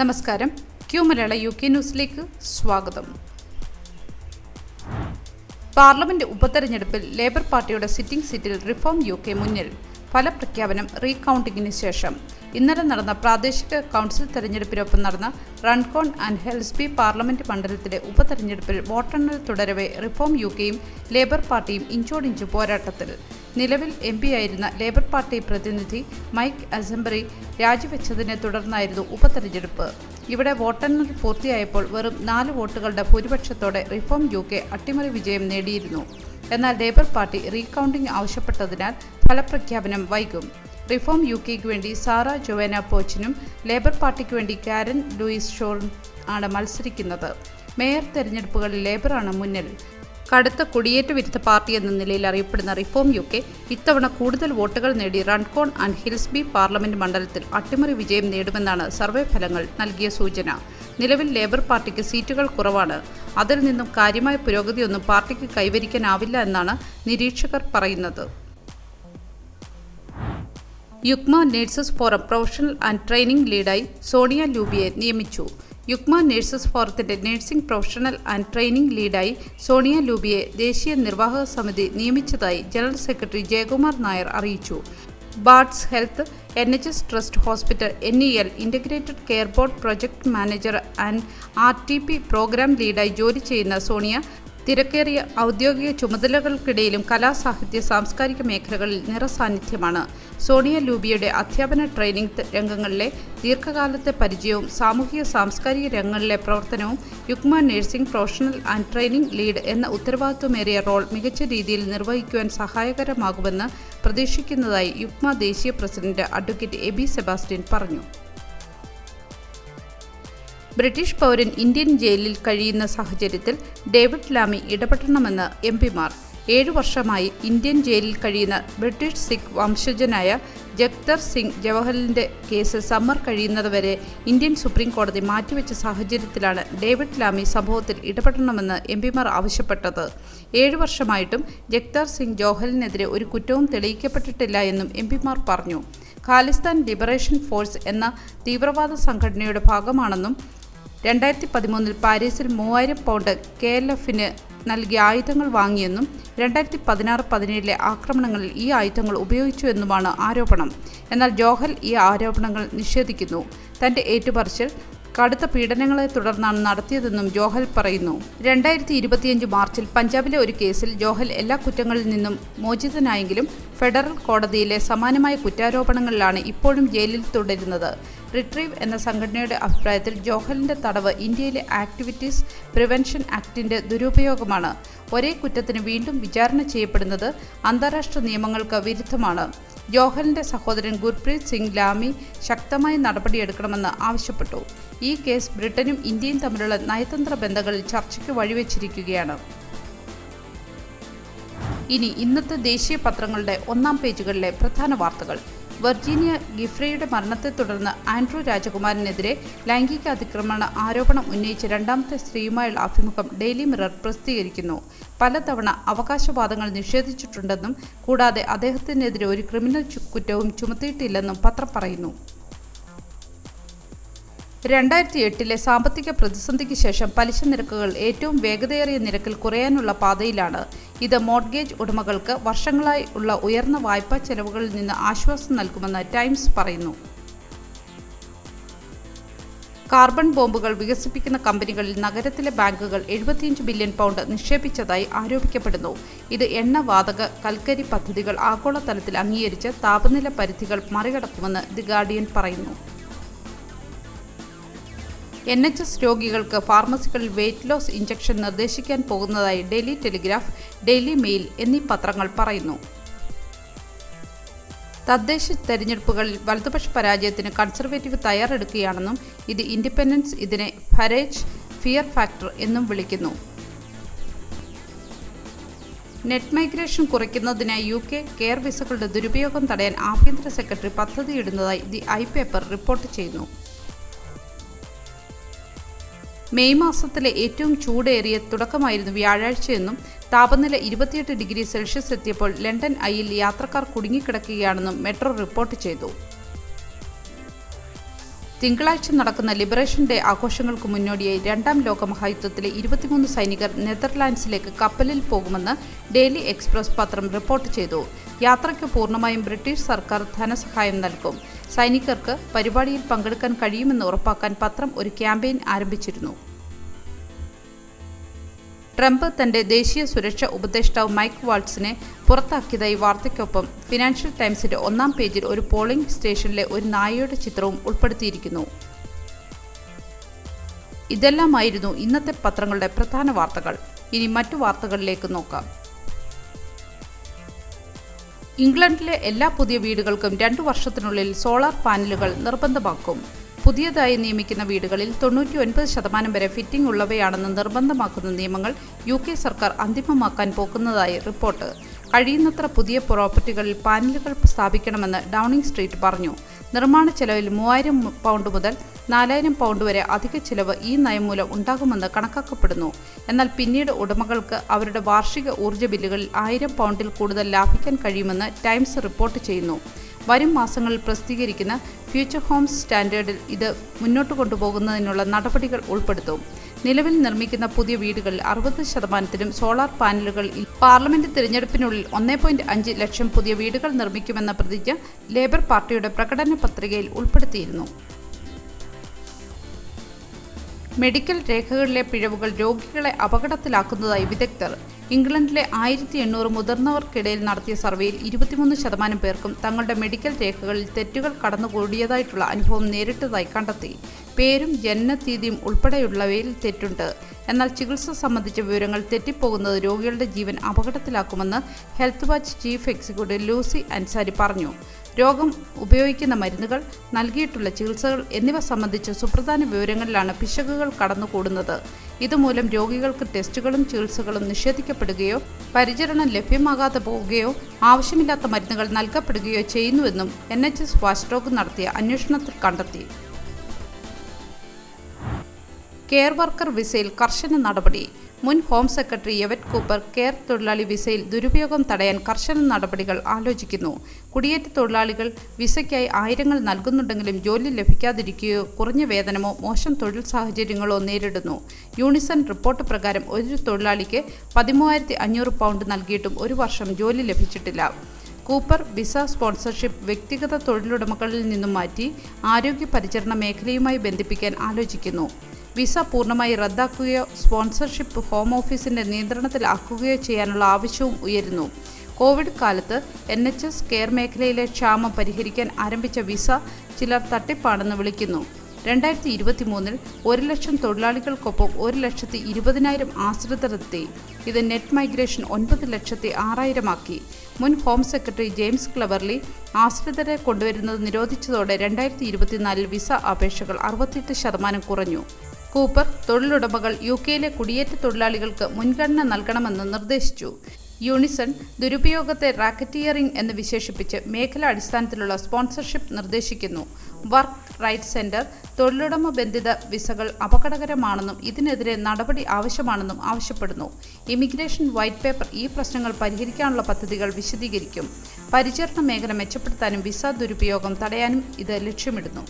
നമസ്കാരം. ക്യൂ മലയാള UK ന്യൂസിലേക്ക് സ്വാഗതം. പാർലമെന്റ് ഉപതെരഞ്ഞെടുപ്പിൽ ലേബർ പാർട്ടിയുടെ സിറ്റിംഗ് സീറ്റിൽ റിഫോം UK മുന്നിൽ. ഫലപ്രഖ്യാപനം റീകൗണ്ടിങ്ങിന് ശേഷം. ഇന്നലെ നടന്ന പ്രാദേശിക കൗൺസിൽ തെരഞ്ഞെടുപ്പിനൊപ്പം നടന്ന റൺകോൺ ആൻഡ് ഹെൽസ്ബി പാർലമെന്റ് മണ്ഡലത്തിലെ ഉപതെരഞ്ഞെടുപ്പിൽ വോട്ടെണ്ണൽ തുടരവെ റിഫോം UKയും ലേബർ പാർട്ടിയും ഇഞ്ചോടിഞ്ച് പോരാട്ടത്തിൽ. നിലവിൽ MP ആയിരുന്ന ലേബർ പാർട്ടി പ്രതിനിധി മൈക്ക് അസംബറി രാജിവെച്ചതിനെ തുടർന്നായിരുന്നു ഉപതെരഞ്ഞെടുപ്പ്. ഇവിടെ വോട്ടെണ്ണൽ പൂർത്തിയായപ്പോൾ വെറും 4 വോട്ടുകളുടെ ഭൂരിപക്ഷത്തോടെ റിഫോം UK അട്ടിമറി വിജയം നേടിയിരുന്നു. എന്നാൽ ലേബർ പാർട്ടി റീകൗണ്ടിംഗ് ആവശ്യപ്പെട്ടതിനാൽ ഫലപ്രഖ്യാപനം വൈകും. റിഫോം UKയ്ക്ക് വേണ്ടി സാറ ജോവേന പോച്ചിനും ലേബർ പാർട്ടിക്ക് വേണ്ടി കാരൻ ലൂയിസ് ഷോറും ആണ് മത്സരിക്കുന്നത്. മേയർ തെരഞ്ഞെടുപ്പുകളിൽ ലേബറാണ് മുന്നിൽ. കടുത്ത കുടിയേറ്റ വിരുദ്ധ പാർട്ടി എന്ന നിലയിൽ അറിയപ്പെടുന്ന റിഫോം UK ഇത്തവണ കൂടുതൽ വോട്ടുകൾ നേടി റൺകോൺ ആൻഡ് ഹിൽസ്ബി പാർലമെന്റ് മണ്ഡലത്തിൽ അട്ടിമറി വിജയം നേടുമെന്നാണ് സർവേ ഫലങ്ങൾ നൽകിയ സൂചന. നിലവിൽ ലേബർ പാർട്ടിക്ക് സീറ്റുകൾ കുറവാണ്. അതിൽ നിന്നും കാര്യമായ പുരോഗതിയൊന്നും പാർട്ടിക്ക് കൈവരിക്കാനാവില്ല എന്നാണ് നിരീക്ഷകർ പറയുന്നത്. UUKMA nurses forum professional and training ലീഡായി സോണിയ ലൂബിയെ നിയമിച്ചു. യുക്മ നേഴ്സസ് ഫോറത്തിന്റെ നഴ്സിംഗ് പ്രൊഫഷണൽ ആൻഡ് ട്രെയിനിംഗ് ലീഡായി സോണിയ ലൂബിയെ ദേശീയ നിർവാഹക സമിതി നിയമിച്ചതായി ജനറൽ സെക്രട്ടറി ജയകുമാർ നായർ അറിയിച്ചു. Barts health, NHS trust hospital, NEL integrated care board project manager and RTP programme ലീഡായി ജോലി ചെയ്യുന്ന സോണിയ തിരക്കേറിയ ഔദ്യോഗിക ചുമതലകൾക്കിടയിലും സാഹിത്യ സാംസ്കാരിക മേഖലകളിൽ നിറസാന്നിധ്യമാണ്. സോണിയ ലൂബിയുടെ അധ്യാപന ട്രെയിനിംഗ് രംഗങ്ങളിലെ ദീർഘകാലത്തെ പരിചയവും സാമൂഹിക സാംസ്കാരിക രംഗങ്ങളിലെ പ്രവർത്തനവും UUKMA nursing professional and training lead എന്ന ഉത്തരവാദിത്വമേറിയ റോൾ മികച്ച രീതിയിൽ നിർവഹിക്കുവാൻ സഹായകരമാകുമെന്ന് പ്രതീക്ഷിക്കുന്നതായി യുക്മ ദേശീയ പ്രസിഡന്റ് അഡ്വക്കേറ്റ് എബി സെബാസ്റ്റ്യൻ പറഞ്ഞു. ബ്രിട്ടീഷ് പൗരൻ ഇന്ത്യൻ ജയിലിൽ കഴിയുന്ന സാഹചര്യത്തിൽ ഡേവിഡ് ലാമി ഇടപെടണമെന്ന് MP മാർ. 7 വർഷമായി ഇന്ത്യൻ ജയിലിൽ കഴിയുന്ന ബ്രിട്ടീഷ് സിഖ് വംശജനായ ജഗ്തർ സിംഗ് ജവഹറിന്റെ കേസ് സമ്മർ കഴിയുന്നതുവരെ ഇന്ത്യൻ സുപ്രീം കോടതി മാറ്റിവെച്ച സാഹചര്യത്തിലാണ് ഡേവിഡ് ലാമി സംഭവത്തിൽ ഇടപെടണമെന്ന് MP മാർ ആവശ്യപ്പെട്ടത്. 7 വർഷമായിട്ടും ജഗ്തർ സിംഗ് ജോഹലിനെതിരെ ഒരു കുറ്റവും തെളിയിക്കപ്പെട്ടിട്ടില്ല എന്നും MP മാർ പറഞ്ഞു. ഖാലിസ്ഥാൻ ലിബറേഷൻ ഫോഴ്സ് എന്ന തീവ്രവാദ സംഘടനയുടെ ഭാഗമാണെന്നും 2013 പാരീസിൽ 3000 പൗണ്ട് KLFന് നൽകിയ ആയുധങ്ങൾ വാങ്ങിയെന്നും 2016-17 ആക്രമണങ്ങളിൽ ഈ ആയുധങ്ങൾ ഉപയോഗിച്ചു എന്നുമാണ് ആരോപണം. എന്നാൽ ജോഹൽ ഈ ആരോപണങ്ങൾ നിഷേധിക്കുന്നു. തന്റെ ഏറ്റുപറച്ചിൽ കടുത്ത പീഡനങ്ങളെ തുടർന്നാണ് നടത്തിയതെന്നും ജോഹൽ പറയുന്നു. 2025 മാർച്ചിൽ പഞ്ചാബിലെ ഒരു കേസിൽ ജോഹൽ എല്ലാ കുറ്റങ്ങളിൽ നിന്നും മോചിതനായെങ്കിലും ഫെഡറൽ കോടതിയിലെ സമാനമായ കുറ്റാരോപണങ്ങളിലാണ് ഇപ്പോഴും ജയിലിൽ തുടരുന്നത്. റിട്രീവ് എന്ന സംഘടനയുടെ അഭിപ്രായത്തിൽ ജോഹലിന്റെ തടവ് ഇന്ത്യയിലെ ആക്ടിവിറ്റീസ് പ്രിവെൻഷൻ ആക്ടിന്റെ ദുരുപയോഗമാണ്. ഒരേ കുറ്റത്തിന് വീണ്ടും വിചാരണ ചെയ്യപ്പെടുന്നത് അന്താരാഷ്ട്ര നിയമങ്ങൾക്ക് വിരുദ്ധമാണ്. ജോഹലിന്റെ സഹോദരൻ ഗുർപ്രീത് സിംഗ് ലാമി ശക്തമായ നടപടിയെടുക്കണമെന്ന് ആവശ്യപ്പെട്ടു. ഈ കേസ് ബ്രിട്ടനും ഇന്ത്യയും തമ്മിലുള്ള നയതന്ത്ര ബന്ധങ്ങളിൽ ചർച്ചയ്ക്ക് വഴിവെച്ചിരിക്കുകയാണ്. ഇനി ഇന്നത്തെ ദേശീയ പത്രങ്ങളുടെ 1-ാം പേജുകളിലെ പ്രധാന വാർത്തകൾ. വെർജീനിയ ഗിഫ്രിയുടെ മരണത്തെ തുടർന്ന് ആൻഡ്രൂ രാജകുമാരനെതിരെ ലൈംഗിക അതിക്രമണ ആരോപണം ഉന്നയിച്ച 2ാമത്തെ സ്ത്രീയുമായുള്ള അഭിമുഖം ഡെയിലി മിറർ പ്രസിദ്ധീകരിക്കുന്നു. പലതവണ അവകാശവാദങ്ങൾ നിഷേധിച്ചിട്ടുണ്ടെന്നും കൂടാതെ അദ്ദേഹത്തിനെതിരെ ഒരു ക്രിമിനൽ കുറ്റവും ചുമത്തിയിട്ടില്ലെന്നും പത്രം പറയുന്നു. 2008 സാമ്പത്തിക പ്രതിസന്ധിക്ക് ശേഷം പലിശ നിരക്കുകൾ ഏറ്റവും വേഗതയേറിയ നിരക്കിൽ കുറയാനുള്ള പാതയിലാണ്. ഇത് മോർട്ട്ഗേജ് ഉടമകൾക്ക് വർഷങ്ങളായി ഉള്ള ഉയർന്ന വായ്പാ ചെലവുകളിൽ നിന്ന് ആശ്വാസം നൽകുമെന്ന് ടൈംസ് പറയുന്നു. കാർബൺ ബോംബുകൾ വികസിപ്പിക്കുന്ന കമ്പനികളിൽ നഗരത്തിലെ ബാങ്കുകൾ 75 ബില്യൺ പൗണ്ട് നിക്ഷേപിച്ചതായി ആരോപിക്കപ്പെടുന്നു. ഇത് എണ്ണ, വാതക, കൽക്കരി പദ്ധതികൾ ആഗോളതലത്തിൽ അംഗീകരിച്ച് താപനില പരിധികൾ മറികടക്കുമെന്ന് ദി ഗാർഡിയൻ പറയുന്നു. NHS രോഗികൾക്ക് ഫാർമസികളിൽ വെയ്റ്റ് ലോസ് ഇഞ്ചക്ഷൻ നിർദ്ദേശിക്കാൻ പോകുന്നതായി ഡെയിലി ടെലിഗ്രാഫ്, ഡെയിലി മെയിൽ എന്നീ പത്രങ്ങൾ പറയുന്നു. തദ്ദേശ തെരഞ്ഞെടുപ്പുകളിൽ വലതുപക്ഷ പരാജയത്തിന് കൺസർവേറ്റീവ് തയ്യാറെടുക്കുകയാണെന്നും ഇത് ഇൻഡിപെൻഡൻസ് ഇതിനെ ഫരേജ് ഫിയർ ഫാക്ടർ എന്നും വിളിക്കുന്നു. നെറ്റ് മൈഗ്രേഷൻ കുറയ്ക്കുന്നതിനായി UK കെയർ വിസകളുടെ ദുരുപയോഗം തടയാൻ ആഭ്യന്തര സെക്രട്ടറി പദ്ധതിയിടുന്നതായി ദി ഐ പേപ്പർ റിപ്പോർട്ട് ചെയ്യുന്നു. മെയ് മാസത്തിലെ ഏറ്റവും ചൂടേറിയ തുടക്കമായിരുന്നു വ്യാഴാഴ്ചയെന്നും താപനില 28 ഡിഗ്രി സെൽഷ്യസ് എത്തിയപ്പോൾ ലണ്ടൻ ഐയിൽ യാത്രക്കാർ കുടുങ്ങിക്കിടക്കുകയാണെന്നും മെട്രോ റിപ്പോർട്ട് ചെയ്തു. തിങ്കളാഴ്ച നടക്കുന്ന ലിബറേഷൻ ഡേ ആഘോഷങ്ങൾക്ക് മുന്നോടിയായി രണ്ടാം ലോക മഹായുദ്ധത്തിലെ 23 സൈനികർ നെതർലാൻഡ്സിലേക്ക് കപ്പലിൽ പോകുമെന്ന് ഡെയിലി എക്സ്പ്രസ് പത്രം റിപ്പോർട്ട് ചെയ്തു. യാത്രയ്ക്ക് പൂർണ്ണമായും ബ്രിട്ടീഷ് സർക്കാർ ധനസഹായം നൽകും. സൈനികർക്ക് പരിപാടിയിൽ പങ്കെടുക്കാൻ കഴിയുമെന്ന് ഉറപ്പാക്കാൻ പത്രം ഒരു ക്യാമ്പയിൻ ആരംഭിച്ചിരുന്നു. ട്രംപ് തന്റെ ദേശീയ സുരക്ഷാ ഉപദേഷ്ടാവ് മൈക്ക് വാൾട്സിനെ പുറത്താക്കിയതായി വാർത്തയ്ക്കൊപ്പം ഫിനാൻഷ്യൽ ടൈംസിന്റെ 1-ാം പേജിൽ ഒരു പോളിംഗ് സ്റ്റേഷനിലെ ഒരു നായയുടെ ചിത്രവും ഉൾപ്പെടുത്തിയിരിക്കുന്നു. ഇതെല്ലാമായിരുന്നു ഇന്നത്തെ പത്രങ്ങളുടെ പ്രധാന വാർത്തകൾ. ഇനി മറ്റു വാർത്തകളിലേക്ക് നോക്കാം. ഇംഗ്ലണ്ടിലെ എല്ലാ പുതിയ വീടുകൾക്കും 2 വർഷത്തിനുള്ളിൽ സോളാർ പാനലുകൾ നിർബന്ധമാക്കും. പുതിയതായി നിയമിക്കുന്ന വീടുകളിൽ 99% വരെ ഫിറ്റിംഗ് ഉള്ളവയാണെന്ന് നിർബന്ധമാക്കുന്ന നിയമങ്ങൾ UK സർക്കാർ അന്തിമമാക്കാൻ പോകുന്നതായി റിപ്പോർട്ട്. കഴിയുന്നത്ര പുതിയ പ്രോപ്പർട്ടികളിൽ പാനലുകൾ സ്ഥാപിക്കണമെന്ന് ഡൗണിംഗ് സ്ട്രീറ്റ് പറഞ്ഞു. നിർമ്മാണ ചെലവിൽ £3000 മുതൽ £4000 വരെ അധിക ചെലവ് ഈ നയം മൂലം ഉണ്ടാകുമെന്ന് കണക്കാക്കപ്പെടുന്നു. എന്നാൽ പിന്നീട് ഉടമകൾക്ക് അവരുടെ വാർഷിക ഊർജ്ജ ബില്ലുകളിൽ £1000 കൂടുതൽ ലാഭിക്കാൻ കഴിയുമെന്ന് ടൈംസ് റിപ്പോർട്ട് ചെയ്യുന്നു. വരും മാസങ്ങളിൽ പ്രസിദ്ധീകരിക്കുന്ന ഫ്യൂച്ചർ ഹോംസ് സ്റ്റാൻഡേർഡിൽ ഇത് മുന്നോട്ട് കൊണ്ടുപോകുന്നതിനുള്ള നടപടികൾ ഉൾപ്പെടുത്തും. നിലവിൽ നിർമ്മിക്കുന്ന പുതിയ വീടുകളിൽ 60%-നും സോളാർ പാനലുകൾ. പാർലമെന്റ് തിരഞ്ഞെടുപ്പിനുള്ളിൽ 1.5 ലക്ഷം പുതിയ വീടുകൾ നിർമ്മിക്കുമെന്ന പ്രതിജ്ഞ ലേബർ പാർട്ടിയുടെ പ്രകടന പത്രികയിൽ ഉൾപ്പെടുത്തിയിരുന്നു. മെഡിക്കൽ രേഖകളിലെ പിഴവുകൾ രോഗികളെ അപകടത്തിലാക്കുന്നതായി വിദഗ്ധർ. ഇംഗ്ലണ്ടിലെ 1800 മുതിർന്നവർക്കിടയിൽ നടത്തിയ സർവേയിൽ 23% പേർക്കും തങ്ങളുടെ മെഡിക്കൽ രേഖകളിൽ തെറ്റുകൾ കടന്നുകൂടിയതായിട്ടുള്ള അനുഭവം നേരിട്ടതായി കണ്ടെത്തി. പേരും ജനനത്തീയതിയും ഉൾപ്പെടെയുള്ളവയിൽ തെറ്റുണ്ട്. എന്നാൽ ചികിത്സ സംബന്ധിച്ച വിവരങ്ങൾ തെറ്റിപ്പോകുന്നത് രോഗികളുടെ ജീവൻ അപകടത്തിലാക്കുമെന്ന് health watch chief executive Lucy Ansari പറഞ്ഞു. രോഗം, ഉപയോഗിക്കുന്ന മരുന്നുകൾ, നൽകിയിട്ടുള്ള ചികിത്സകൾ എന്നിവ സംബന്ധിച്ച സുപ്രധാന വിവരങ്ങളിലാണ് പിശകുകൾ കടന്നുകൂടുന്നത്. ഇതുമൂലം രോഗികൾക്ക് ടെസ്റ്റുകളും ചികിത്സകളും നിഷേധിക്കപ്പെടുകയോ പരിചരണം ലഭ്യമാകാതെ പോവുകയോ ആവശ്യമില്ലാത്ത മരുന്നുകൾ നൽകപ്പെടുകയോ ചെയ്യുന്നുവെന്നും NHS വാച്ച്ഡോഗ് നടത്തിയ അന്വേഷണത്തിൽ കണ്ടെത്തി. കെയർ വർക്കർ വിസയിൽ കർശന നടപടി. മുൻ home secretary Yvette Cooper care തൊഴിലാളി വിസയിൽ ദുരുപയോഗം തടയാൻ കർശന നടപടികൾ ആലോചിക്കുന്നു. കുടിയേറ്റ തൊഴിലാളികൾ വിസയ്ക്കായി ആയിരങ്ങൾ നൽകുന്നുണ്ടെങ്കിലും ജോലി ലഭിക്കാതിരിക്കുകയോ കുറഞ്ഞ വേതനമോ മോശം തൊഴിൽ സാഹചര്യങ്ങളോ നേരിടുന്നു. യൂണിസൺ റിപ്പോർട്ട് പ്രകാരം ഒരു തൊഴിലാളിക്ക് £13,500 നൽകിയിട്ടും 1 വർഷം ജോലി ലഭിച്ചിട്ടില്ല. കൂപ്പർ വിസ സ്പോൺസർഷിപ്പ് വ്യക്തിഗത തൊഴിലുടമകളിൽ നിന്നും മാറ്റി ആരോഗ്യ പരിചരണ മേഖലയുമായി ബന്ധിപ്പിക്കാൻ ആലോചിക്കുന്നു. വിസ പൂർണ്ണമായി റദ്ദാക്കുകയോ സ്പോൺസർഷിപ്പ് ഹോം ഓഫീസിന്റെ നിയന്ത്രണത്തിലാക്കുകയോ ചെയ്യാനുള്ള ആവശ്യവും ഉയരുന്നു. കോവിഡ് കാലത്ത് NHS കെയർ മേഖലയിലെ ക്ഷാമം പരിഹരിക്കാൻ ആരംഭിച്ച വിസ ചിലർ തട്ടിപ്പാണെന്ന് വിളിക്കുന്നു. 2023 1 ലക്ഷം തൊഴിലാളികൾക്കൊപ്പം 1,20,000 ആശ്രിതരെത്തി. ഇത് നെറ്റ് മൈഗ്രേഷൻ 9,06,000 ആക്കി. മുൻ ഹോം സെക്രട്ടറി ജെയിംസ് ക്ലവർലി ആശ്രിതരെ കൊണ്ടുവരുന്നത് നിരോധിച്ചതോടെ 2024 വിസ അപേക്ഷകൾ 68% കുറഞ്ഞു. കൂപ്പർ തൊഴിലുടമകൾ UKയിലെ കുടിയേറ്റ തൊഴിലാളികൾക്ക് മുൻഗണന നൽകണമെന്ന് നിർദ്ദേശിച്ചു. യൂണിസൺ ദുരുപയോഗത്തെ റാക്കറ്റിയറിംഗ് എന്ന് വിശേഷിപ്പിച്ച് മേഖലാ അടിസ്ഥാനത്തിലുള്ള സ്പോൺസർഷിപ്പ് നിർദ്ദേശിക്കുന്നു. വർക്ക് റൈറ്റ്സ് സെന്റർ തൊഴിലുടമ ബന്ധിത വിസകൾ അപകടകരമാണെന്നും ഇതിനെതിരെ നടപടി ആവശ്യമാണെന്നും ആവശ്യപ്പെടുന്നു. ഇമിഗ്രേഷൻ വൈറ്റ് പേപ്പർ ഈ പ്രശ്നങ്ങൾ പരിഹരിക്കാനുള്ള പദ്ധതികൾ വിശദീകരിക്കും. പരിചരണ മേഖല മെച്ചപ്പെടുത്താനും വിസ ദുരുപയോഗം തടയാനും ഇത് ലക്ഷ്യമിടുന്നു.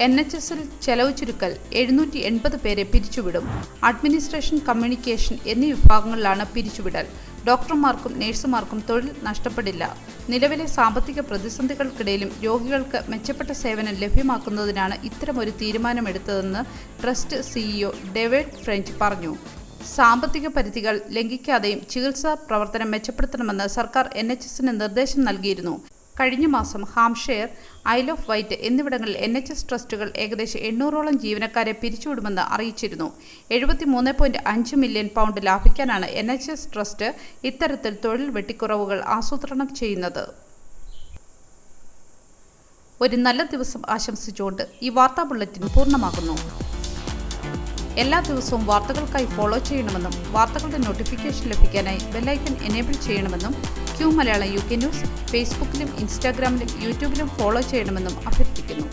NHSൽ ചെലവ് ചുരുക്കൽ 780 പേരെ പിരിച്ചുവിടും. അഡ്മിനിസ്ട്രേഷൻ, കമ്മ്യൂണിക്കേഷൻ എന്നീ വിഭാഗങ്ങളിലാണ് പിരിച്ചുവിടൽ. ഡോക്ടർമാർക്കും നഴ്സുമാർക്കും തൊഴിൽ നഷ്ടപ്പെടില്ല. നിലവിലെ സാമ്പത്തിക പ്രതിസന്ധികൾക്കിടയിലും രോഗികൾക്ക് മെച്ചപ്പെട്ട സേവനം ലഭ്യമാക്കുന്നതിനാണ് ഇത്തരമൊരു തീരുമാനമെടുത്തതെന്ന് ട്രസ്റ്റ് CEO ഡേവിഡ് ഫ്രഞ്ച് പറഞ്ഞു. സാമ്പത്തിക പരിധികൾ ലംഘിക്കാതെയും ചികിത്സാ പ്രവർത്തനം മെച്ചപ്പെടുത്തണമെന്ന് സർക്കാർ NHSന് നിർദ്ദേശം നൽകിയിരുന്നു. കഴിഞ്ഞ മാസം ഹാംഷെയർ, ഐൽ ഓഫ് വൈറ്റ് എന്നിവിടങ്ങളിൽ NHS ട്രസ്റ്റുകൾ ഏകദേശം 800ഓളം ജീവനക്കാരെ പിരിച്ചുവിടുമെന്ന് അറിയിച്ചിരുന്നു. £73.5 മില്യൺ ലാഭിക്കാനാണ് NHS ട്രസ്റ്റ് ഇത്തരത്തിൽ തൊഴിൽ വെട്ടിക്കുറവുകൾ ആസൂത്രണം ചെയ്യുന്നത്. ഒരു നല്ല ദിവസം ആശംസിച്ചുകൊണ്ട് ഈ വാർത്താ ബുള്ളറ്റിൻ പൂർണ്ണമാകുന്നു. എല്ലാ ദിവസവും വാർത്തകൾക്കായി ഫോളോ ചെയ്യണമെന്നും വാർത്തകളുടെ നോട്ടിഫിക്കേഷൻ ലഭിക്കാനായി ബെല്ലൈക്കൺ എനേബിൾ ചെയ്യണമെന്നും Q മലയാളം UK ന്യൂസ് ഫേസ്ബുക്കിലും ഇൻസ്റ്റാഗ്രാമിലും യൂട്യൂബിലും ഫോളോ ചെയ്യണമെന്നും അഭ്യർത്ഥിക്കുന്നു.